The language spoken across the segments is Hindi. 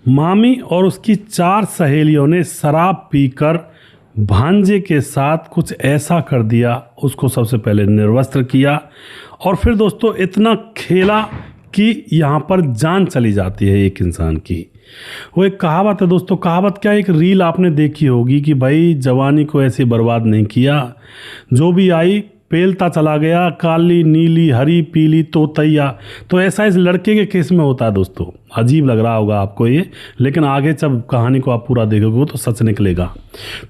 मामी और उसकी 4 सहेलियों ने शराब पीकर भांजे के साथ कुछ ऐसा कर दिया, उसको सबसे पहले निर्वस्त्र किया और फिर दोस्तों इतना खेला कि यहाँ पर जान चली जाती है एक इंसान की। वो एक कहावत है दोस्तों, कहावत क्या, एक रील आपने देखी होगी कि भाई जवानी को ऐसे बर्बाद नहीं किया, जो भी आई पेलता चला गया, काली नीली हरी पीली तोतैया। तो ऐसा इस लड़के के केस में होता है दोस्तों। अजीब लग रहा होगा आपको ये, लेकिन आगे जब कहानी को आप पूरा देखोगे तो सच निकलेगा।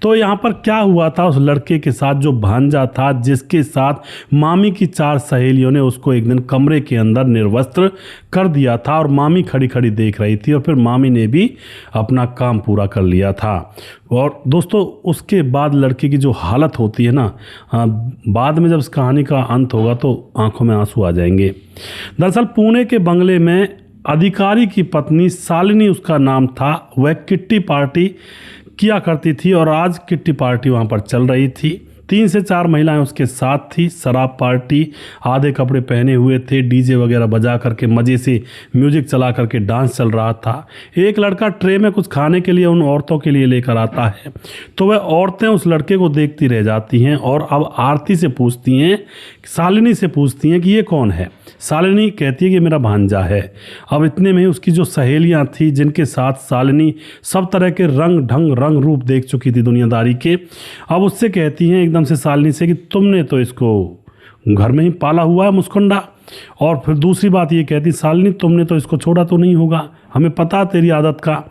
तो यहाँ पर क्या हुआ था उस लड़के के साथ, जो भांजा था, जिसके साथ मामी की 4 सहेलियों ने उसको एक दिन कमरे के अंदर निर्वस्त्र कर दिया था और मामी खड़ी खड़ी देख रही थी और फिर मामी ने भी अपना काम पूरा कर लिया था। और दोस्तों उसके बाद लड़के की जो हालत होती है ना, बाद में जब इस कहानी का अंत होगा तो आंखों में आंसू आ जाएंगे। दरअसल पुणे के बंगले में अधिकारी की पत्नी शालिनी उसका नाम था, वह किट्टी पार्टी किया करती थी और आज किट्टी पार्टी वहाँ पर चल रही थी। 3 से 4 महिलाएं उसके साथ थी। शराब पार्टी, आधे कपड़े पहने हुए थे, डीजे वगैरह बजा करके मज़े से म्यूजिक चला करके डांस चल रहा था। एक लड़का ट्रे में कुछ खाने के लिए उन औरतों के लिए लेकर आता है, तो वह औरतें उस लड़के को देखती रह जाती हैं और अब आरती से पूछती हैं, शालिनी से पूछती हैं कि ये कौन है। शालिनी कहती है कि मेरा भांजा है। अब इतने में उसकी जो सहेलियां थी, जिनके साथ शालिनी सब तरह के रंग रूप देख चुकी थी दुनियादारी के, अब उससे कहती हैं एकदम से शालिनी से कि तुमने तो इसको घर में ही पाला हुआ है मुस्कुंडा। और फिर दूसरी बात ये कहती, शालिनी तुमने तो इसको छोड़ा तो नहीं होगा, हमें पता तेरी आदत का।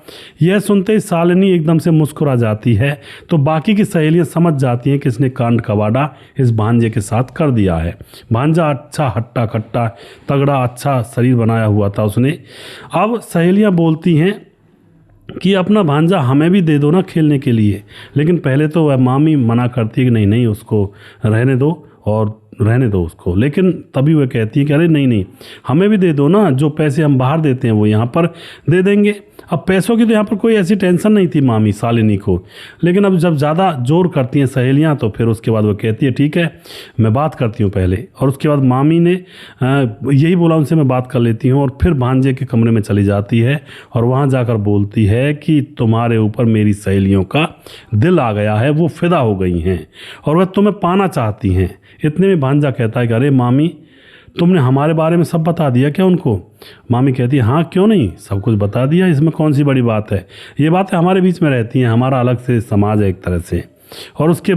यह सुनते ही शालिनी एकदम से मुस्कुरा जाती है, तो बाकी की सहेलियां समझ जाती हैं कि इसने कांड कवाड़ा इस भांजे के साथ कर दिया है। भांजा अच्छा हट्टा कट्टा तगड़ा अच्छा शरीर बनाया हुआ था उसने। अब सहेलियां बोलती हैं कि अपना भांजा हमें भी दे दो ना खेलने के लिए, लेकिन पहले तो वह मामी मना करती है कि नहीं नहीं उसको रहने दो और रहने दो उसको, लेकिन तभी वह कहती है कि अरे नहीं नहीं हमें भी दे दो ना, जो पैसे हम बाहर देते हैं वो यहाँ पर दे देंगे। अब पैसों की तो यहाँ पर कोई ऐसी टेंशन नहीं थी मामी शालिनी को, लेकिन अब जब ज़्यादा जोर करती हैं सहेलियाँ तो फिर उसके बाद वो कहती है ठीक है मैं बात करती हूँ पहले। और उसके बाद मामी ने यही बोला उनसे मैं बात कर लेती हूँ, और फिर भांजे के कमरे में चली जाती है और वहाँ जाकर बोलती है कि तुम्हारे ऊपर मेरी सहेलियों का दिल आ गया है, वो फिदा हो गई हैं और वह तुम्हें पाना चाहती हैं। इतने में भांजा कहता है कि अरे मामी तुमने हमारे बारे में सब बता दिया क्या उनको। मामी कहती है हाँ क्यों नहीं, सब कुछ बता दिया, इसमें कौन सी बड़ी बात है, ये बातें हमारे बीच में रहती हैं, हमारा अलग से समाज है एक तरह से। और उसके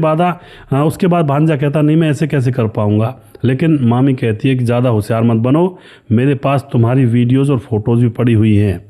बाद भांजा कहता नहीं मैं ऐसे कैसे कर पाऊँगा, लेकिन मामी कहती है कि ज़्यादा होशियार मत बनो, मेरे पास तुम्हारी वीडियोज़ और फोटोज़ भी पड़ी हुई हैं।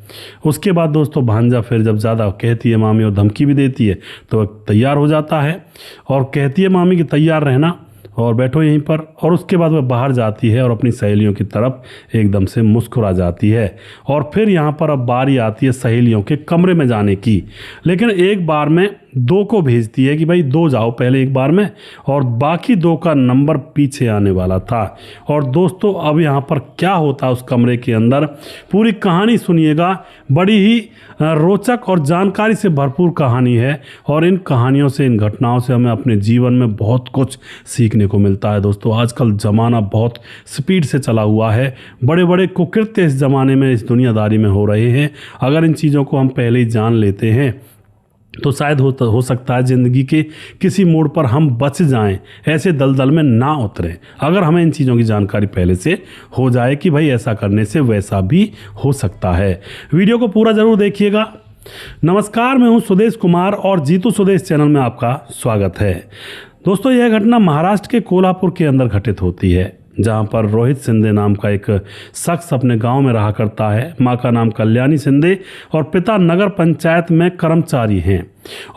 उसके बाद दोस्तों भांजा फिर जब ज़्यादा कहती है मामी और धमकी भी देती है तो वह तैयार हो जाता है और कहती है मामी कि तैयार रहना और बैठो यहीं पर। और उसके बाद वह बाहर जाती है और अपनी सहेलियों की तरफ एकदम से मुस्कुरा जाती है। और फिर यहाँ पर अब बारी आती है सहेलियों के कमरे में जाने की, लेकिन एक बार में 2 को भेजती है कि भाई 2 जाओ पहले एक बार में, और बाकी 2 का नंबर पीछे आने वाला था। और दोस्तों अब यहाँ पर क्या होता है उस कमरे के अंदर, पूरी कहानी सुनिएगा, बड़ी ही रोचक और जानकारी से भरपूर कहानी है और इन कहानियों से, इन घटनाओं से हमें अपने जीवन में बहुत कुछ सीखने को मिलता है। दोस्तों आजकल ज़माना बहुत स्पीड से चला हुआ है, बड़े बड़े कुकृत्य इस ज़माने में इस दुनियादारी में हो रहे हैं। अगर इन चीज़ों को हम पहले ही जान लेते हैं तो शायद हो सकता है ज़िंदगी के किसी मोड़ पर हम बच जाएं, ऐसे दलदल में ना उतरें, अगर हमें इन चीज़ों की जानकारी पहले से हो जाए कि भाई ऐसा करने से वैसा भी हो सकता है। वीडियो को पूरा ज़रूर देखिएगा। नमस्कार, मैं हूं सुदेश कुमार और जीतू सुदेश चैनल में आपका स्वागत है। दोस्तों यह घटना महाराष्ट्र के कोल्हापुर के अंदर घटित होती है, जहाँ पर रोहित शिंदे नाम का एक शख्स अपने गांव में रहा करता है। माँ का नाम कल्याणी शिंदे और पिता नगर पंचायत में कर्मचारी हैं।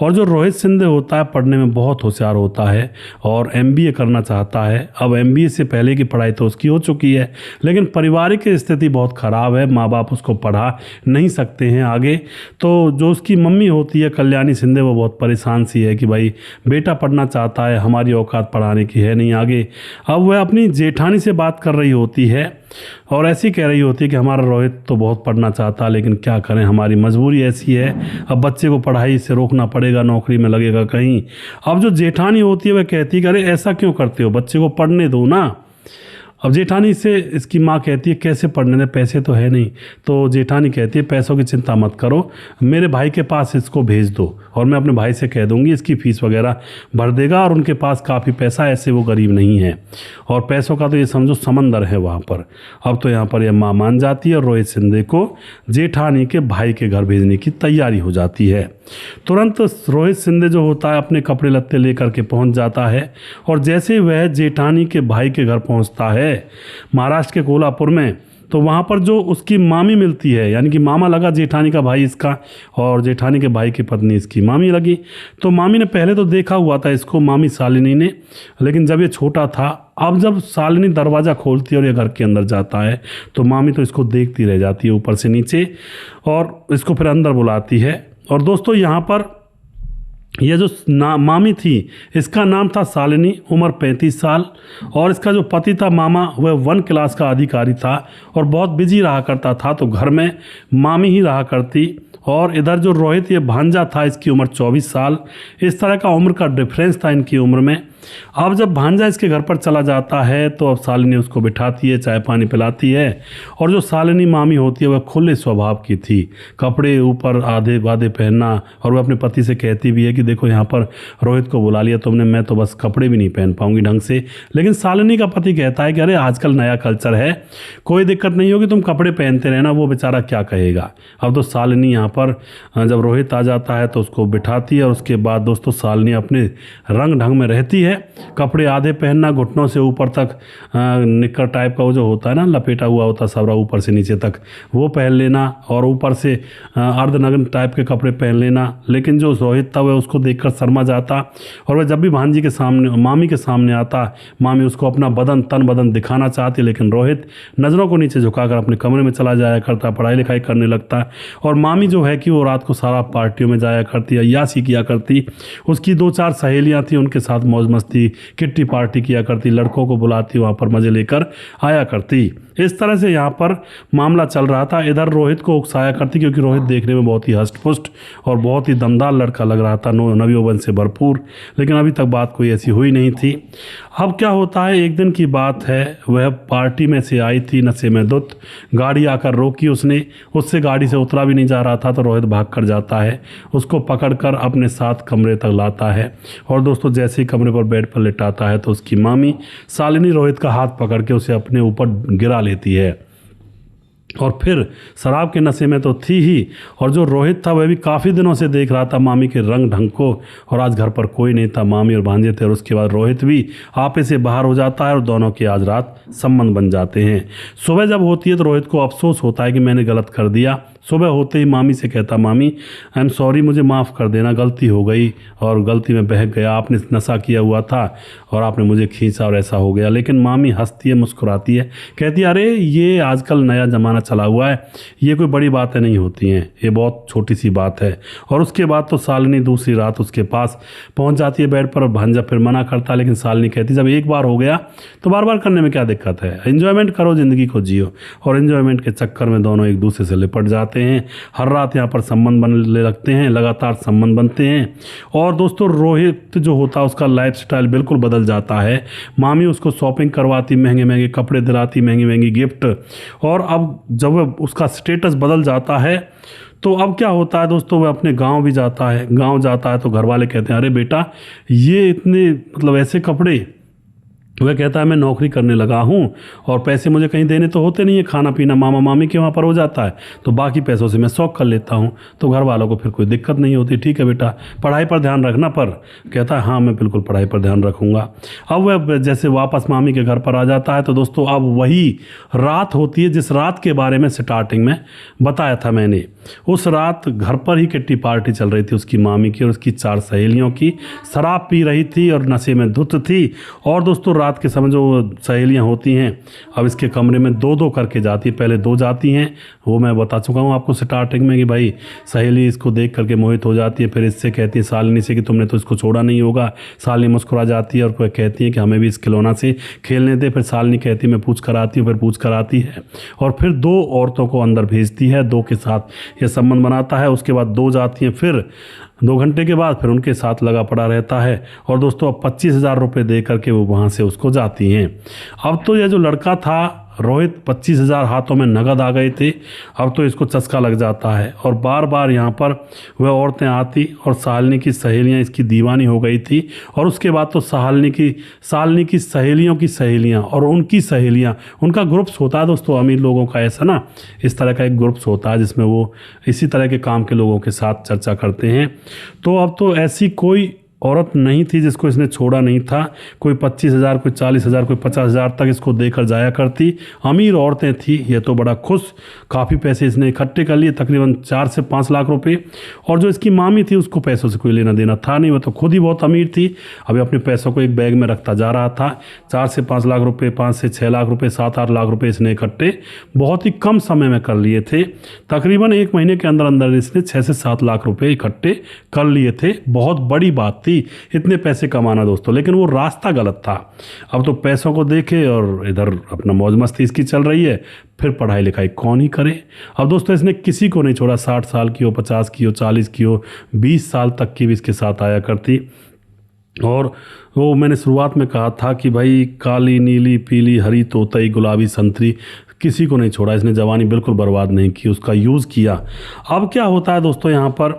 और जो रोहित शिंदे होता है पढ़ने में बहुत होशियार होता है और MBA करना चाहता है। अब MBA से पहले की पढ़ाई तो उसकी हो चुकी है, लेकिन पारिवारिक स्थिति बहुत ख़राब है, माँ बाप उसको पढ़ा नहीं सकते हैं आगे। तो जो उसकी मम्मी होती है कल्याणी शिंदे, वो बहुत परेशान सी है कि भाई बेटा पढ़ना चाहता है, हमारी औकात पढ़ाने की है नहीं आगे। अब वह अपनी जेठानी से बात कर रही होती है और ऐसी कह रही होती है कि हमारा रोहित तो बहुत पढ़ना चाहता है, लेकिन क्या करें, हमारी मजबूरी ऐसी है, अब बच्चे को पढ़ाई से रोकना पड़ेगा, नौकरी में लगेगा कहीं। अब जो जेठानी होती है वह कहती है कि अरे ऐसा क्यों करते हो, बच्चे को पढ़ने दो ना। अब जेठानी से इसकी माँ कहती है कैसे पढ़ने दे, पैसे तो है नहीं। तो जेठानी कहती है पैसों की चिंता मत करो, मेरे भाई के पास इसको भेज दो और मैं अपने भाई से कह दूंगी इसकी फ़ीस वगैरह भर देगा, और उनके पास काफ़ी पैसा, ऐसे वो गरीब नहीं है, और पैसों का तो ये समझो समंदर है वहाँ पर। अब तो यहाँ पर यह माँ मान जाती है और रोहित शिंदे को जेठानी के भाई के घर भेजने की तैयारी हो जाती है। तुरंत रोहित शिंदे जो होता है अपने कपड़े लत्ते लेकर के पहुँच जाता है, और जैसे वह जेठानी के भाई के घर पहुँचता है महाराष्ट्र के कोल्हापुर में, तो वहाँ पर जो उसकी मामी मिलती है, यानी कि मामा लगा जेठानी का भाई इसका, और जेठानी के भाई की पत्नी इसकी मामी लगी। तो मामी ने पहले तो देखा हुआ था इसको, मामी शालिनी ने, लेकिन जब ये छोटा था, अब जब शालिनी दरवाज़ा खोलती है और ये घर के अंदर जाता है तो मामी तो इसको देखती रह जाती है ऊपर से नीचे, और इसको फिर अंदर बुलाती है। और दोस्तों यहाँ पर यह जो मामी थी इसका नाम था शालिनी, उम्र 35 साल, और इसका जो पति था मामा वह 1 क्लास का अधिकारी था और बहुत बिजी रहा करता था, तो घर में मामी ही रहा करती। और इधर जो रोहित ये भांजा था इसकी उम्र 24 साल, इस तरह का उम्र का डिफरेंस था इनकी उम्र में। अब जब भांजा इसके घर पर चला जाता है तो अब शालिनी उसको बिठाती है, चाय पानी पिलाती है, और जो शालिनी मामी होती है वह खुले स्वभाव की थी, कपड़े ऊपर आधे बाधे पहनना, और वह अपने पति से कहती भी है कि देखो यहाँ पर रोहित को बुला लिया तुमने, मैं तो बस कपड़े भी नहीं पहन पाऊंगी ढंग से। लेकिन शालिनी का पति कहता है कि अरे आजकल नया कल्चर है, कोई दिक्कत नहीं होगी, तुम कपड़े पहनते रहना, वो बेचारा क्या कहेगा। अब तो शालिनी यहाँ पर जब रोहित आ जाता है तो उसको बिठाती है, और उसके बाद दोस्तों शालिनी अपने रंग ढंग में रहती है, कपड़े आधे पहनना, घुटनों से ऊपर तक निक्कर टाइप का वो जो होता है ना, लपेटा हुआ होता सबरा ऊपर से नीचे तक, वो पहन लेना, और ऊपर से अर्धनग्न टाइप के कपड़े पहन लेना। लेकिन जो रोहित था वह उसको देखकर शर्मा जाता, और वह जब भी भांजी के सामने, मामी के सामने आता, मामी उसको अपना तन बदन दिखाना चाहती, लेकिन रोहित नज़रों को नीचे झुकाकर अपने कमरे में चला जाया करता, पढ़ाई लिखाई करने लगता। और मामी जो है कि वो रात को सारा पार्टियों में जाया करती, अय्याशी किया करती, उसकी 2-4 सहेलियाँ थी, उनके साथ मौज मस्ती, किट्टी पार्टी किया करती, लड़कों को बुलाती, वहाँ पर मज़े लेकर आया करती। इस तरह से यहाँ पर मामला चल रहा था। इधर रोहित को उकसाया करती, क्योंकि रोहित देखने में बहुत ही हष्ट-पुष्ट और बहुत ही दमदार लड़का लग रहा था, नवयौवन से भरपूर, लेकिन अभी तक बात कोई ऐसी हुई नहीं थी। अब क्या होता है, एक दिन की बात है, वह पार्टी में से आई थी नशे में धुत, गाड़ी आकर रोकी उसने, उससे गाड़ी से उतरा भी नहीं जा रहा था, तो रोहित भाग कर जाता है, उसको पकड़कर अपने साथ कमरे तक लाता है। और दोस्तों जैसे ही कमरे पर बेड पर लिटाता है तो उसकी मामी शालिनी रोहित का हाथ पकड़ के उसे अपने ऊपर गिरा लेती है, और फिर शराब के नशे में तो थी ही, और जो रोहित था वह भी काफ़ी दिनों से देख रहा था मामी के रंग ढंग को, और आज घर पर कोई नहीं था, मामी और भांजे थे। और उसके बाद रोहित भी आपे से बाहर हो जाता है और दोनों के आज रात संबंध बन जाते हैं। सुबह जब होती है तो रोहित को अफसोस होता है कि मैंने गलत कर दिया। सुबह होते ही मामी से कहता, मामी आई एम सॉरी, मुझे माफ़ कर देना, गलती हो गई और गलती में बहक गया, आपने नशा किया हुआ था और आपने मुझे खींचा और ऐसा हो गया। लेकिन मामी हंसती है, मुस्कुराती है, कहती है अरे ये आजकल नया ज़माना चला हुआ है, ये कोई बड़ी बातें नहीं होती हैं, ये बहुत छोटी सी बात है। और उसके बाद तो शालिनी दूसरी रात उसके पास पहुंच जाती है बेड पर, और भांजा फिर मना करता, लेकिन शालिनी कहती जब एक बार हो गया तो बार बार करने में क्या दिक्कत है, एंजॉयमेंट करो, ज़िंदगी को जियो। और एंजॉयमेंट के चक्कर में दोनों एक दूसरे से लिपट जाते हैं, हर रात यहाँ पर संबंध बनने लगते हैं, लगातार संबंध बनते हैं। और दोस्तों रोहित जो होता है उसका लाइफ स्टाइल बिल्कुल बदल जाता है, मामी उसको शॉपिंग करवाती, महंगे महंगे कपड़े दिलाती, महंगी महंगी गिफ्ट, और अब जब उसका स्टेटस बदल जाता है तो अब क्या होता है दोस्तों, वह अपने गांव भी जाता है। गांव जाता है तो घर वाले कहते हैं अरे बेटा ये इतने मतलब ऐसे कपड़े, वह कहता है मैं नौकरी करने लगा हूँ और पैसे मुझे कहीं देने तो होते नहीं है, खाना पीना मामा मामी के वहाँ पर हो जाता है, तो बाकी पैसों से मैं शौक कर लेता हूँ। तो घर वालों को फिर कोई दिक्कत नहीं होती, ठीक है बेटा पढ़ाई पर ध्यान रखना। पर कहता है हाँ मैं बिल्कुल पढ़ाई पर ध्यान रखूँगा। अब वह जैसे वापस मामी के घर पर आ जाता है तो दोस्तों अब वही रात होती है जिस रात के बारे में स्टार्टिंग में बताया था मैंने। उस रात घर पर ही किट्टी पार्टी चल रही थी उसकी मामी की और उसकी 4 सहेलियों की, शराब पी रही थी और नशे में धुत थी। और दोस्तों रात के समय जो सहेलियां होती हैं अब इसके कमरे में 2-2 करके जाती है, पहले 2 जाती हैं, वो मैं बता चुका हूँ आपको स्टार्टिंग में कि भाई सहेली इसको देख करके मोहित हो जाती है, फिर इससे कहती है शालिनी से कि तुमने तो इसको छोड़ा नहीं होगा। शालिनी मुस्कुरा जाती है और वह कहती है कि हमें भी इस खिलौना से खेलने दे। फिर शालिनी कहती है मैं पूछ कर आती हूँ, फिर पूछ कर आती है और फिर 2 औरतों को अंदर भेजती है, 2 के साथ यह संबंध बनाता है। उसके बाद 2 जाती हैं, फिर 2 घंटे के बाद फिर उनके साथ लगा पड़ा रहता है। और दोस्तों अब 25,000 रुपये दे करके वो वहाँ से उसको जाती हैं। अब तो यह जो लड़का था रोहित 25,000 हाथों में नगद आ गए थे। अब तो इसको चस्का लग जाता है और बार बार यहाँ पर वह औरतें आती और शालिनी की सहेलियाँ इसकी दीवानी हो गई थी। और उसके बाद तो शालिनी की सहेलियों की सहेलियाँ और उनकी सहेलियाँ, उनका ग्रुप्स होता है दोस्तों अमीर लोगों का, ऐसा ना इस तरह का एक ग्रुप्स होता है जिसमें वो इसी तरह के काम के लोगों के साथ चर्चा करते हैं। तो अब तो ऐसी कोई औरत नहीं थी जिसको इसने छोड़ा नहीं था। कोई 25,000, कोई 40,000, कोई 50,000 तक इसको देकर जाया करती। अमीर औरतें थी, ये तो बड़ा खुश। काफ़ी पैसे इसने इकट्ठे कर लिए, तकरीबन 4 से 5 लाख रुपए। और जो इसकी मामी थी उसको पैसों से कोई लेना देना था नहीं, वो तो खुद ही बहुत अमीर थी। अभी अपने पैसों को एक बैग में रखता जा रहा था। 4 से 5 लाख रुपये, 5 से 6 लाख रुपये, 7-8 लाख रुपये इसने इकट्ठे बहुत ही कम समय में कर लिए थे। तकरीबन 1 महीने के अंदर अंदर इसने 6 से 7 लाख रुपये इकट्ठे कर लिए थे। बहुत बड़ी बात थी इतने पैसे कमाना दोस्तों, लेकिन वो रास्ता गलत था। अब तो पैसों को देखे और इधर अपना मौज मस्ती इसकी चल रही है, फिर पढ़ाई लिखाई कौन ही करे। अब दोस्तों इसने किसी को नहीं छोड़ा, 60 साल की हो, 50 की हो, 40 की हो, 20 साल तक की भी इसके साथ आया करती। और वो मैंने शुरुआत में कहा था कि भाई काली नीली पीली हरी तोतई गुलाबी संतरी, किसी को नहीं छोड़ा इसने, जवानी बिल्कुल बर्बाद नहीं की, उसका यूज़ किया। अब क्या होता है दोस्तों, यहाँ पर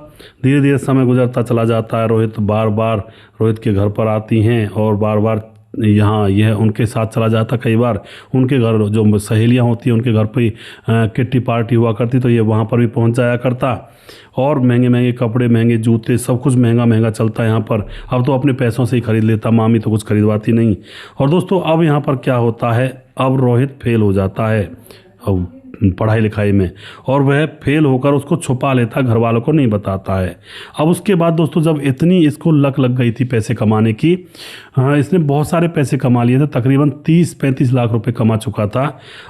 धीरे धीरे समय गुजरता चला जाता है। रोहित बार बार रोहित के घर पर आती हैं और बार बार यहाँ यह उनके साथ चला जाता। कई बार उनके घर जो सहेलियाँ होती हैं उनके घर पे किट्टी पार्टी हुआ करती, तो ये वहाँ पर भी पहुँच जाया करता। और महंगे महंगे कपड़े, महंगे जूते, सब कुछ महंगा महंगा चलता है यहाँ पर। अब तो अपने पैसों से ही खरीद लेता, मामी तो कुछ खरीदवाती नहीं। और दोस्तों अब यहाँ पर क्या होता है, अब रोहित फेल हो जाता है अब पढ़ाई लिखाई में, और वह फेल होकर उसको छुपा लेता, घर वालों को नहीं बताता है। अब उसके बाद दोस्तों जब इतनी इसको लक लग गई थी पैसे कमाने की, इसने बहुत सारे पैसे कमा लिए थे, तकरीबन 30-35 लाख रुपए कमा चुका था।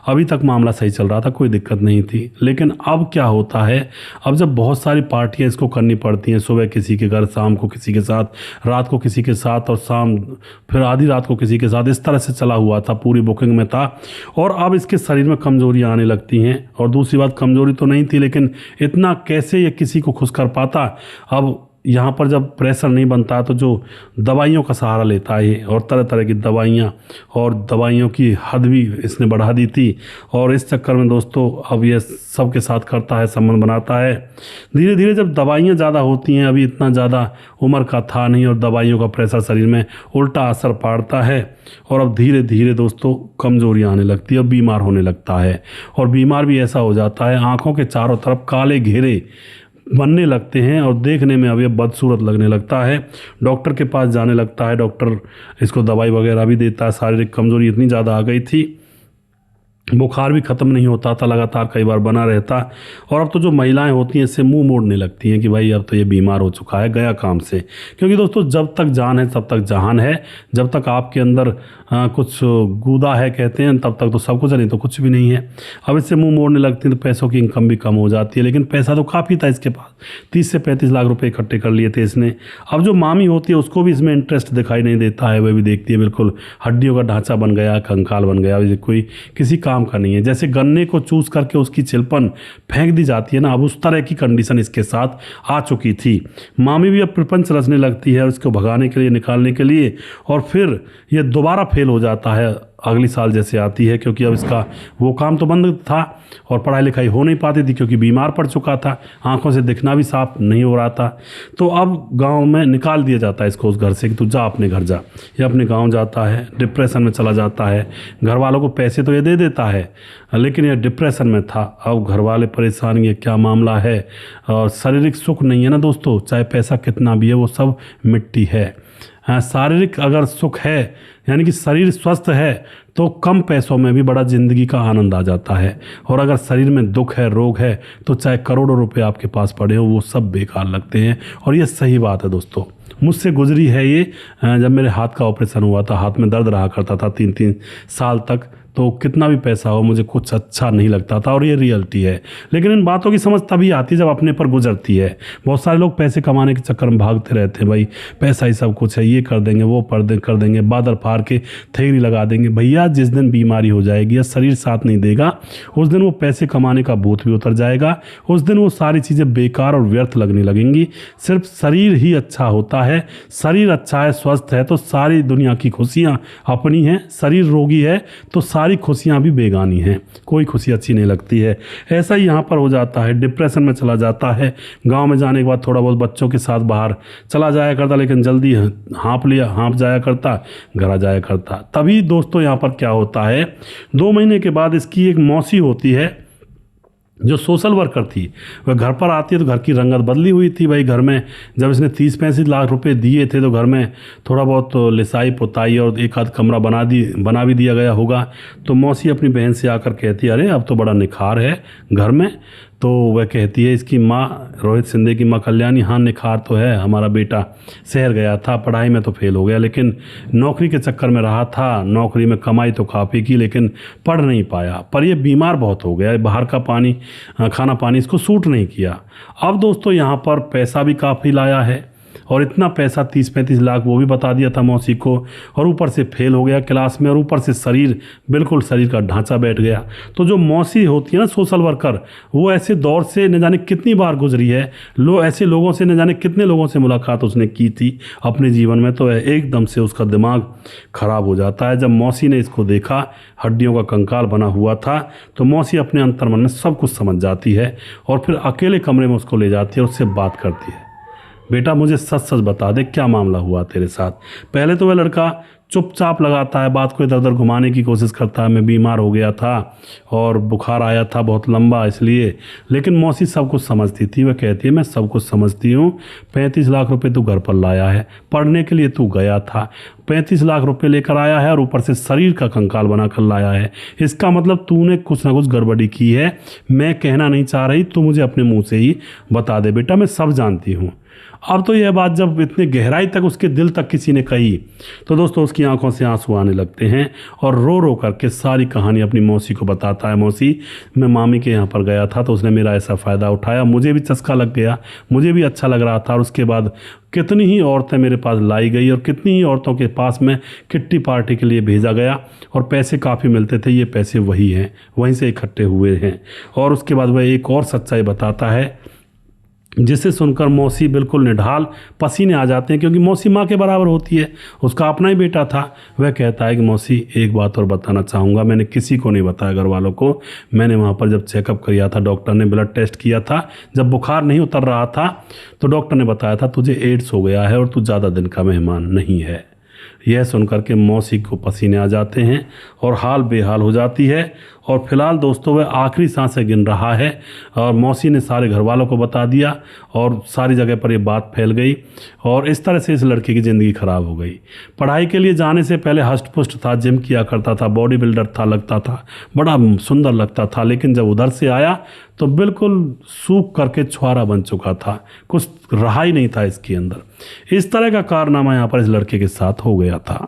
अभी तक मामला सही चल रहा था, कोई दिक्कत नहीं थी। लेकिन अब क्या होता है, अब जब बहुत सारी पार्टियां इसको करनी पड़ती हैं, सुबह किसी के घर, शाम को किसी के साथ, रात को किसी के साथ, और शाम फिर आधी रात को किसी के साथ, इस तरह से चला हुआ था, पूरी बुकिंग में था। और अब इसके शरीर में कमजोरियाँ आने लगती हैं। और दूसरी बात, कमजोरी तो नहीं थी, लेकिन इतना कैसे ये किसी को खुश कर पाता। अब यहाँ पर जब प्रेशर नहीं बनता तो जो दवाइयों का सहारा लेता है, और तरह तरह की दवाइयाँ, और दवाइयों की हद भी इसने बढ़ा दी थी। और इस चक्कर में दोस्तों अब ये सबके साथ करता है, संबंध बनाता है। धीरे धीरे जब दवाइयाँ ज़्यादा होती हैं, अभी इतना ज़्यादा उम्र का था नहीं, और दवाइयों का प्रेशर शरीर में उल्टा असर पड़ता है। और अब धीरे धीरे दोस्तों कमजोरियाँ आने लगती है, अब बीमार होने लगता है। और बीमार भी ऐसा हो जाता है, आँखों के चारों तरफ काले घेरे बनने लगते हैं, और देखने में अब ये बदसूरत लगने लगता है। डॉक्टर के पास जाने लगता है, डॉक्टर इसको दवाई वगैरह भी देता है। शारीरिक कमजोरी इतनी ज़्यादा आ गई थी, बुखार भी ख़त्म नहीं होता था, लगातार कई बार बना रहता। और अब तो जो महिलाएं होती हैं इससे मुंह मोड़ने लगती हैं कि भाई अब तो ये बीमार हो चुका है, गया काम से। क्योंकि दोस्तों जब तक जान है तब तक जहान है, जब तक आपके अंदर कुछ गूदा है कहते हैं, तब तक तो सब कुछ है, नहीं तो कुछ भी नहीं है। अब इससे मुंह मोड़ने लगती है तो पैसों की इनकम भी कम हो जाती है। लेकिन पैसा तो काफ़ी था इसके पास, 30 से 35 लाख रुपए इकट्ठे कर लिए थे इसने। अब जो मामी होती है उसको भी इसमें इंटरेस्ट दिखाई नहीं देता है, वह भी देखती है बिल्कुल हड्डियों का ढांचा बन गया, कंकाल बन गया, कोई किसी काम का नहीं है। जैसे गन्ने को चूस करके उसकी छिलपन फेंक दी जाती है ना, अब उस तरह की कंडीशन इसके साथ आ चुकी थी। मामी भी अब प्रपंच रचने लगती है उसको भगाने के लिए, निकालने के लिए। और फिर ये दोबारा फेल हो जाता है अगली साल जैसे आती है, क्योंकि अब इसका वो काम तो बंद था और पढ़ाई लिखाई हो नहीं पाती थी, क्योंकि बीमार पड़ चुका था, आंखों से दिखना भी साफ नहीं हो रहा था। तो अब गांव में निकाल दिया जाता है इसको उस घर से कि तू जा अपने घर जा। ये अपने गांव जाता है, डिप्रेशन में चला जाता है। घर वालों को पैसे तो ये दे देता है, लेकिन ये डिप्रेशन में था। अब घर वाले परेशान, ये क्या मामला है। और शारीरिक सुख नहीं है ना दोस्तों, चाहे पैसा कितना भी है वो सब मिट्टी है। शारीरिक अगर सुख है, यानी कि शरीर स्वस्थ है, तो कम पैसों में भी बड़ा ज़िंदगी का आनंद आ जाता है। और अगर शरीर में दुख है, रोग है, तो चाहे करोड़ों रुपए आपके पास पड़े हो, वो सब बेकार लगते हैं। और ये सही बात है दोस्तों, मुझसे गुजरी है ये। जब मेरे हाथ का ऑपरेशन हुआ था, हाथ में दर्द रहा करता था 3-3 साल तक, तो कितना भी पैसा हो मुझे कुछ अच्छा नहीं लगता था, और ये रियलिटी है। लेकिन इन बातों की समझ तभी आती है जब अपने पर गुजरती है। बहुत सारे लोग पैसे कमाने के चक्कर में भागते रहते हैं, भाई पैसा ही सब कुछ है, ये कर देंगे वो कर देंगे, बादल फाड़ के थैली लगा देंगे। भैया जिस दिन बीमारी हो जाएगी या शरीर साथ नहीं देगा, उस दिन वो पैसे कमाने का भूत भी उतर जाएगा, उस दिन वो सारी चीज़ें बेकार और व्यर्थ लगने लगेंगी। सिर्फ शरीर ही अच्छा होता है, शरीर अच्छा है, स्वस्थ है तो सारी दुनिया की खुशियाँ अपनी हैं। शरीर रोगी है तो सारी खुशियाँ भी बेगानी हैं, कोई खुशी अच्छी नहीं लगती है। ऐसा ही यहाँ पर हो जाता है, डिप्रेशन में चला जाता है। गांव में जाने के बाद थोड़ा बहुत बच्चों के साथ बाहर चला जाया करता, लेकिन जल्दी हाँप जाया करता, घर आ जाया करता। तभी दोस्तों यहाँ पर क्या होता है, 2 महीने के बाद इसकी एक मौसी होती है जो सोशल वर्कर थी, वह घर पर आती है तो घर की रंगत बदली हुई थी। भाई घर में जब इसने 30-35 लाख रुपए दिए थे तो घर में थोड़ा बहुत तो लिसाई पुताई और एक आध कमरा बना भी दिया गया होगा। तो मौसी अपनी बहन से आकर कहती है, अरे अब तो बड़ा निखार है घर में। तो वह कहती है, इसकी माँ रोहित सिंधे की माँ कल्याणी, हाँ निखार तो है, हमारा बेटा शहर गया था, पढ़ाई में तो फेल हो गया, लेकिन नौकरी के चक्कर में रहा था, नौकरी में कमाई तो काफ़ी की लेकिन पढ़ नहीं पाया। पर ये बीमार बहुत हो गया, बाहर का खाना पानी इसको सूट नहीं किया। अब दोस्तों यहाँ पर पैसा भी काफ़ी लाया है, और इतना पैसा 30-35 लाख वो भी बता दिया था मौसी को, और ऊपर से फेल हो गया क्लास में, और ऊपर से शरीर का ढांचा बैठ गया। तो जो मौसी होती है ना सोशल वर्कर, वो ऐसे दौर से न जाने कितनी बार गुजरी है, ऐसे लोगों से न जाने कितने लोगों से मुलाकात उसने की थी अपने जीवन में। तो एकदम से उसका दिमाग खराब हो जाता है। जब मौसी ने इसको देखा, हड्डियों का कंकाल बना हुआ था, तो मौसी अपने अंतर्मन में सब कुछ समझ जाती है, और फिर अकेले कमरे में उसको ले जाती है और उससे बात करती है, बेटा मुझे सच सच बता दे क्या मामला हुआ तेरे साथ। पहले तो वह लड़का चुपचाप लगाता है, बात को इधर उधर घुमाने की कोशिश करता है, मैं बीमार हो गया था और बुखार आया था बहुत लंबा इसलिए। लेकिन मौसी सब कुछ समझती थी, वह कहती है मैं सब कुछ समझती हूँ, 35 लाख रुपए तू घर पर लाया है, पढ़ने के लिए तू गया था, 35 लाख रुपए लेकर आया है और ऊपर से शरीर का कंकाल बनाकर लाया है, इसका मतलब तूने कुछ ना कुछ गड़बड़ी की है। मैं कहना नहीं चाह रही, तू मुझे अपने मुँह से ही बता दे बेटा, मैं सब जानती हूँ। अब तो यह बात जब इतनी गहराई तक उसके दिल तक किसी ने कही, तो दोस्तों उसकी आंखों से आंसू आने लगते हैं, और रो रो करके सारी कहानी अपनी मौसी को बताता है। मौसी, मैं मामी के यहाँ पर गया था तो उसने मेरा ऐसा फ़ायदा उठाया, मुझे भी चस्का लग गया, मुझे भी अच्छा लग रहा था, और उसके बाद कितनी ही औरतें मेरे पास लाई गई, और कितनी ही औरतों के पास मैं किट्टी पार्टी के लिए भेजा गया, और पैसे काफ़ी मिलते थे, ये पैसे वही हैं, वहीं से इकट्ठे हुए हैं। और उसके बाद वह एक और सच्चाई बताता है जिसे सुनकर मौसी बिल्कुल निढाल पसीने आ जाते हैं, क्योंकि मौसी माँ के बराबर होती है, उसका अपना ही बेटा था। वह कहता है कि मौसी एक बात और बताना चाहूँगा, मैंने किसी को नहीं बताया घर वालों को, मैंने वहाँ पर जब चेकअप किया था, डॉक्टर ने ब्लड टेस्ट किया था, जब बुखार नहीं उतर रहा था तो डॉक्टर ने बताया था तुझे एड्स हो गया है और तू ज़्यादा दिन का मेहमान नहीं है। यह सुनकर के मौसी को पसीने आ जाते हैं और हाल बेहाल हो जाती है। और फिलहाल दोस्तों वह आखिरी सांसें गिन रहा है, और मौसी ने सारे घर वालों को बता दिया और सारी जगह पर ये बात फैल गई, और इस तरह से इस लड़के की ज़िंदगी ख़राब हो गई। पढ़ाई के लिए जाने से पहले हष्ट पुष्ट था, जिम किया करता था, बॉडी बिल्डर था, लगता था बड़ा सुंदर लगता था, लेकिन जब उधर से आया तो बिल्कुल सूख करके छुआरा बन चुका था, कुछ रहा ही नहीं था इसके अंदर। इस तरह का कारनामा यहाँ पर इस लड़के के साथ हो गया था,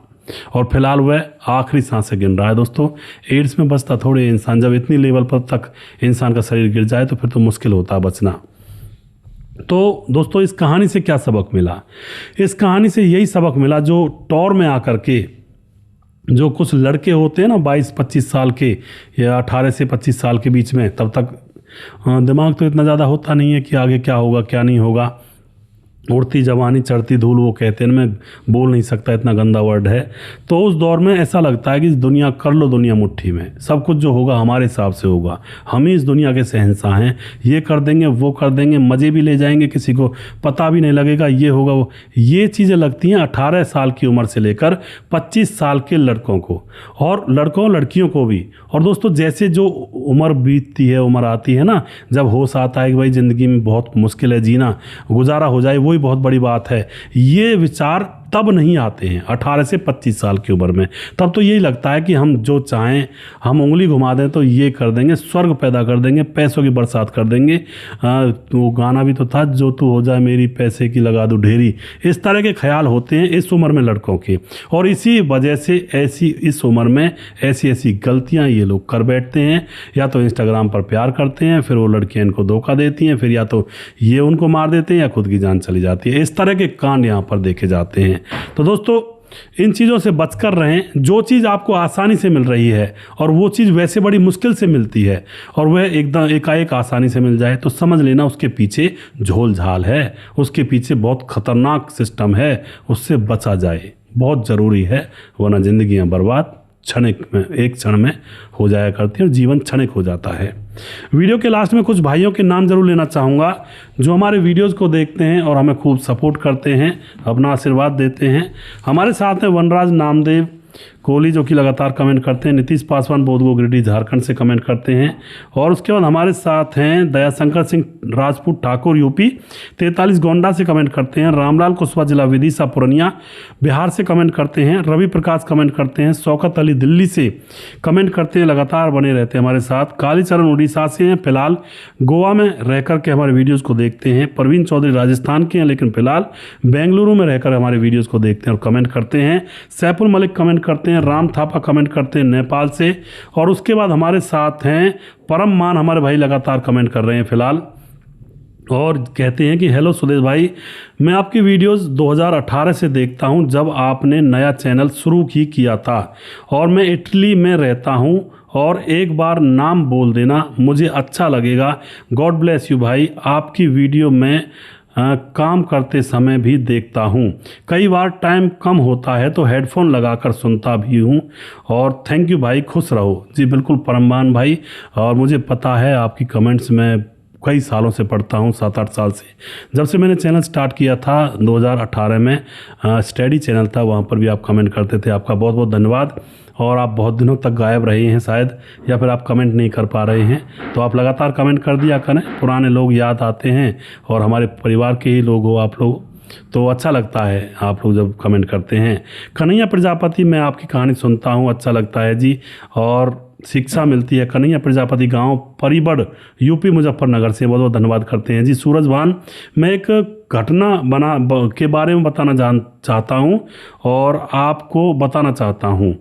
और फिलहाल वह आखिरी सांसें गिन रहा है। दोस्तों एड्स में बचता थोड़े इंसान, जब इतनी लेवल पर तक इंसान का शरीर गिर जाए तो फिर तो मुश्किल होता है बचना। तो दोस्तों इस कहानी से क्या सबक मिला? इस कहानी से यही सबक मिला, जो टॉर में आकर के जो कुछ लड़के होते हैं ना 22-25 साल के या 18 से 25 साल के बीच में, तब तक दिमाग तो इतना ज़्यादा होता नहीं है कि आगे क्या होगा क्या नहीं होगा, उड़ती जवानी चढ़ती धूल वो कहते हैं, मैं बोल नहीं सकता इतना गंदा वर्ड है। तो उस दौर में ऐसा लगता है कि दुनिया कर लो दुनिया मुट्ठी में, सब कुछ जो होगा हमारे हिसाब से होगा, हम ही इस दुनिया के शहंशाह हैं, ये कर देंगे वो कर देंगे, मज़े भी ले जाएंगे, किसी को पता भी नहीं लगेगा, ये होगा वो। ये चीज़ें लगती हैं 18 साल की उम्र से लेकर 25 साल के लड़कों को, और लड़कों लड़कियों को भी। और दोस्तों जैसे जो उम्र बीतती है, उम्र आती है ना, जब होश आता है कि भाई ज़िंदगी में बहुत मुश्किल है जीना, गुजारा हो जाए, वही बहुत बड़ी बात है, ये विचार तब नहीं आते हैं 18 से 25 साल की उम्र में। तब तो यही लगता है कि हम जो चाहें, हम उंगली घुमा दें तो ये कर देंगे, स्वर्ग पैदा कर देंगे, पैसों की बरसात कर देंगे। वो गाना भी तो था, जो तू हो जाए मेरी पैसे की लगा दूं ढेरी। इस तरह के ख्याल होते हैं इस उम्र में लड़कों के, और इसी वजह से इस उम्र में ऐसी गलतियां ये लोग कर बैठते हैं। या तो इंस्टाग्राम पर प्यार करते हैं, फिर वो लड़कियां इनको धोखा देती हैं, फिर या तो ये उनको मार देते हैं या खुद की जान चली जाती है। इस तरह के कांड यहाँ पर देखे जाते हैं। तो दोस्तों, इन चीज़ों से बचकर रहें। जो चीज़ आपको आसानी से मिल रही है और वो चीज़ वैसे बड़ी मुश्किल से मिलती है, और वह एकदम एकाएक आसानी से मिल जाए, तो समझ लेना उसके पीछे झोल झाल है, उसके पीछे बहुत खतरनाक सिस्टम है। उससे बचा जाए, बहुत ज़रूरी है, वरना ज़िंदगियाँ बर्बाद एक क्षण में हो जाया करती है और जीवन क्षणिक हो जाता है। वीडियो के लास्ट में कुछ भाइयों के नाम जरूर लेना चाहूँगा जो हमारे वीडियोस को देखते हैं और हमें खूब सपोर्ट करते हैं, अपना आशीर्वाद देते हैं। हमारे साथ हैं वनराज नामदेव कोहली जो कि लगातार कमेंट करते हैं, नीतीश पासवान बोधगो गिरिडीह झारखंड से कमेंट करते हैं, और उसके बाद हमारे साथ हैं दयाशंकर सिंह राजपूत ठाकुर यूपी 43 गोंडा से कमेंट करते हैं, रामलाल कुशवाहा जिला विदिशा पूर्णिया बिहार से कमेंट करते हैं, रवि प्रकाश कमेंट करते हैं, शौकत अली दिल्ली से कमेंट करते हैं, लगातार बने रहते हैं हमारे साथ। कालीचरण उड़ीसा से हैं, फिलहाल गोवा में रह कर के हमारे वीडियोज़ को देखते हैं। परवीन चौधरी राजस्थान के हैं, लेकिन फिलहाल बेंगलुरु में रहकर हमारे वीडियोज़ को देखते हैं और कमेंट करते हैं। सैफुल मलिक कमेंट करते हैं, राम थापा कमेंट करते हैं नेपाल से, और उसके बाद हमारे साथ हैं परम मान, हमारे भाई लगातार कमेंट कर रहे हैं फिलहाल, और कहते हैं कि हेलो सुदेश भाई, मैं आपकी वीडियोस 2018 से देखता हूं, जब आपने नया चैनल शुरू ही किया था, और मैं इटली में रहता हूं, और एक बार नाम बोल देना, मुझे अच्छा लगेगा। गॉड ब्लेस यू भाई, आपकी वीडियो में काम करते समय भी देखता हूँ, कई बार टाइम कम होता है तो हेडफोन लगाकर सुनता भी हूँ, और थैंक यू भाई, खुश रहो। जी बिल्कुल परमान भाई, और मुझे पता है आपकी कमेंट्स में कई सालों से पढ़ता हूँ, 7-8 साल से, जब से मैंने चैनल स्टार्ट किया था 2018 में, स्टडी चैनल था, वहाँ पर भी आप कमेंट करते थे। आपका बहुत बहुत धन्यवाद। और आप बहुत दिनों तक गायब रहे हैं शायद, या फिर आप कमेंट नहीं कर पा रहे हैं, तो आप लगातार कमेंट कर दिया करें। पुराने लोग याद आते हैं, और हमारे परिवार के ही लोग हो आप लोग, तो अच्छा लगता है आप लोग जब कमेंट करते हैं। कन्हैया प्रजापति, मैं आपकी कहानी सुनता हूँ, अच्छा लगता है जी, और शिक्षा मिलती है। कन्हैया प्रजापति, गांव परिबड़, यूपी मुजफ्फरनगर से बहुत बहुत धन्यवाद करते हैं जी। सूरज भान, मैं एक घटना के बारे में बताना चाहता हूं और आपको बताना चाहता हूं।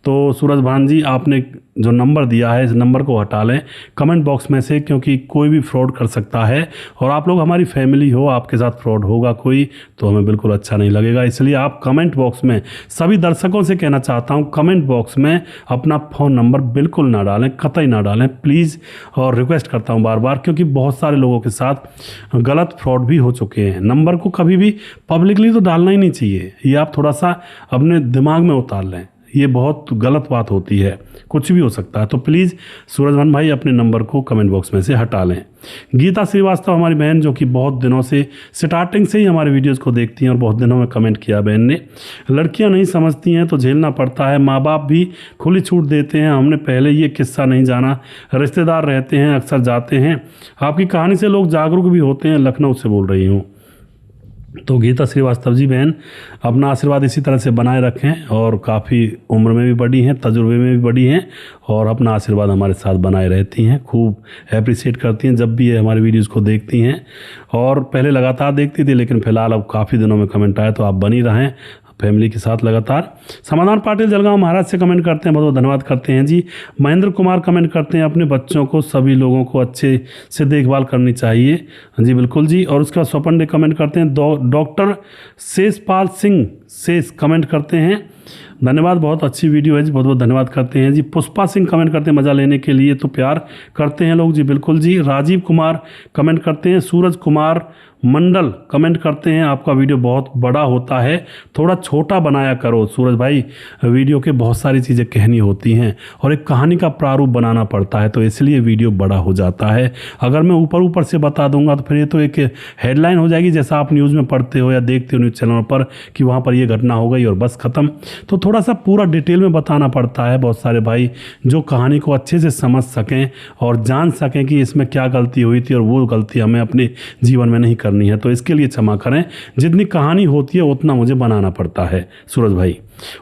तो सूरज भान जी, आपने जो नंबर दिया है, इस नंबर को हटा लें कमेंट बॉक्स में से, क्योंकि कोई भी फ्रॉड कर सकता है, और आप लोग हमारी फैमिली हो, आपके साथ फ्रॉड होगा कोई तो हमें बिल्कुल अच्छा नहीं लगेगा। इसलिए आप कमेंट बॉक्स में, सभी दर्शकों से कहना चाहता हूं, कमेंट बॉक्स में अपना फ़ोन नंबर बिल्कुल ना डालें, कतई ना डालें प्लीज़, और रिक्वेस्ट करता हूं बार बार, क्योंकि बहुत सारे लोगों के साथ गलत फ्रॉड भी हो चुके हैं। नंबर को कभी भी पब्लिकली तो डालना ही नहीं चाहिए, ये आप थोड़ा सा अपने दिमाग में उतार लें, ये बहुत गलत बात होती है, कुछ भी हो सकता है। तो प्लीज़ सूरजभान भाई अपने नंबर को कमेंट बॉक्स में से हटा लें। गीता श्रीवास्तव, हमारी बहन, जो कि बहुत दिनों से स्टार्टिंग से ही हमारे वीडियोस को देखती हैं और बहुत दिनों में कमेंट किया बहन ने, लड़कियां नहीं समझती हैं तो झेलना पड़ता है, माँ बाप भी खुली छूट देते हैं, हमने पहले ये किस्सा नहीं जाना, रिश्तेदार रहते हैं, अक्सर जाते हैं, आपकी कहानी से लोग जागरूक भी होते हैं, लखनऊ से बोल रही हूँ। तो गीता श्रीवास्तव जी बहन, अपना आशीर्वाद इसी तरह से बनाए रखें, और काफ़ी उम्र में भी बड़ी हैं, तजुर्बे में भी बड़ी हैं, और अपना आशीर्वाद हमारे साथ बनाए रहती हैं, खूब अप्रिशिएट करती हैं जब भी ये हमारे वीडियोज़ को देखती हैं, और पहले लगातार देखती थी, लेकिन फ़िलहाल अब काफ़ी दिनों में कमेंट आए, तो आप बनी रहें फैमिली के साथ लगातार। समाधान पाटिल जलगांव महाराज से कमेंट करते हैं, बहुत बहुत धन्यवाद करते हैं जी। महेंद्र कुमार कमेंट करते हैं, अपने बच्चों को, सभी लोगों को अच्छे से देखभाल करनी चाहिए, जी बिल्कुल जी। और उसके बाद स्वपन डे कमेंट करते हैं, डॉक्टर शेषपाल सिंह शेष कमेंट करते हैं, धन्यवाद, बहुत अच्छी वीडियो है जी, बहुत बहुत धन्यवाद करते हैं जी। पुष्पा सिंह कमेंट करते हैं, मज़ा लेने के लिए तो प्यार करते हैं लोग, जी बिल्कुल जी। राजीव कुमार कमेंट करते हैं, सूरज कुमार मंडल कमेंट करते हैं, आपका वीडियो बहुत बड़ा होता है, थोड़ा छोटा बनाया करो सूरज भाई, वीडियो के बहुत सारी चीज़ें कहनी होती हैं और एक कहानी का प्रारूप बनाना पड़ता है, तो इसलिए वीडियो बड़ा हो जाता है। अगर मैं ऊपर ऊपर से बता दूंगा तो फिर ये तो एक हेडलाइन हो जाएगी, जैसा आप न्यूज़ में पढ़ते हो या देखते हो न्यूज़ चैनल पर कि वहाँ पर ये घटना हो गई और बस ख़त्म। तो थोड़ा सा पूरा डिटेल में बताना पड़ता है बहुत सारे भाई, जो कहानी को अच्छे से समझ सकें और जान सकें कि इसमें क्या गलती हुई थी और वो गलती हमें अपने जीवन में नहीं करनी है। तो इसके लिए क्षमा करें, जितनी कहानी होती है उतना मुझे बनाना पड़ता है सूरज भाई।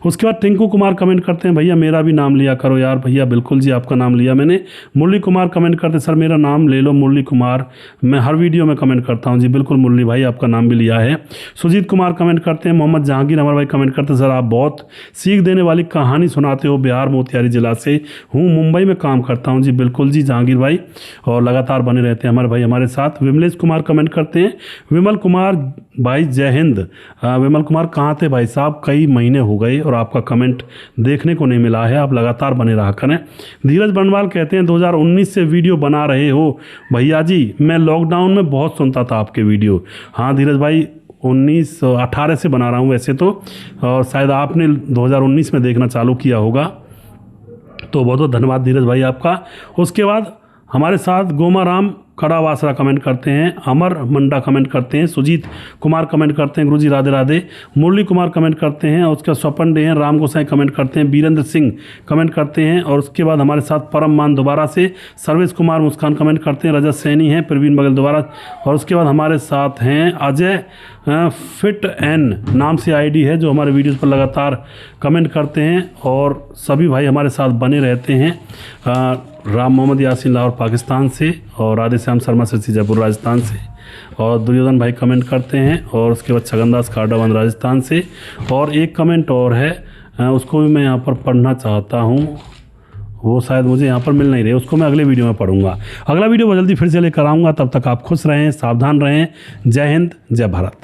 उसके बाद टिंकू कुमार कमेंट करते हैं, भैया मेरा भी नाम लिया करो यार। भैया बिल्कुल जी, आपका नाम लिया मैंने। मुरली कुमार कमेंट करते, सर मेरा नाम ले लो मुरली कुमार, मैं हर वीडियो में कमेंट करता हूं। जी बिल्कुल मुरली भाई, आपका नाम भी लिया है। सुजीत कुमार कमेंट करते हैं। मोहम्मद जहांगीर हमारे भाई कमेंट करते हैं, सर आप बहुत सीख देने वाली कहानी सुनाते हो। बिहार मोतिहारी जिला से हूँ, मुंबई में काम करता हूँ। जी बिल्कुल जी जहांगीर भाई, और लगातार बने रहते हैं हमारे भाई हमारे साथ। विमलेश कुमार कमेंट करते हैं, विमल कुमार भाई जय हिंद। विमल कुमार कहाँ थे भाई साहब, कई महीने हो गए और आपका कमेंट देखने को नहीं मिला है, आप लगातार बने रहा करें। धीरज बनवाल कहते हैं 2019 से वीडियो बना रहे हो भैया जी, मैं लॉकडाउन में बहुत सुनता था आपके वीडियो। हाँ धीरज भाई, 18 से बना रहा हूँ वैसे तो, और शायद आपने 2019 में देखना चालू किया होगा। तो बहुत बहुत धन्यवाद धीरज भाई आपका। उसके बाद हमारे साथ गोमाराम खड़ावासरा कमेंट करते हैं, अमर मंडा कमेंट करते हैं, सुजीत कुमार कमेंट करते हैं, गुरुजी राधे राधे। मुरली कुमार कमेंट करते हैं, और उसके बाद स्वपन डे हैं, राम गोसाई कमेंट करते हैं, बीरेंद्र सिंह कमेंट करते हैं, और उसके बाद हमारे साथ परम मान दोबारा से, सर्वेश कुमार मुस्कान कमेंट करते हैं, रजत सैनी हैं, प्रवीण बगल दोबारा, और उसके बाद हमारे साथ हैं अजय फिट एन नाम से आईडी है, जो हमारे वीडियोज़ पर लगातार कमेंट करते हैं और सभी भाई हमारे साथ बने रहते हैं। राम मोहम्मद यासीन लाहौर पाकिस्तान से, और राधे श्याम शर्मा से जयपुर राजस्थान से, और दुर्योधन भाई कमेंट करते हैं, और उसके बाद छगनदास खाडावन राजस्थान से, और एक कमेंट और है उसको भी मैं यहाँ पर पढ़ना चाहता हूँ, वो शायद मुझे यहाँ पर मिल नहीं रहे, उसको मैं अगले वीडियो में पढ़ूंगा। अगला वीडियो बहुत जल्दी फिर से लेकर आऊँगा, तब तक आप खुश रहें, सावधान रहें। जय हिंद, जय भारत।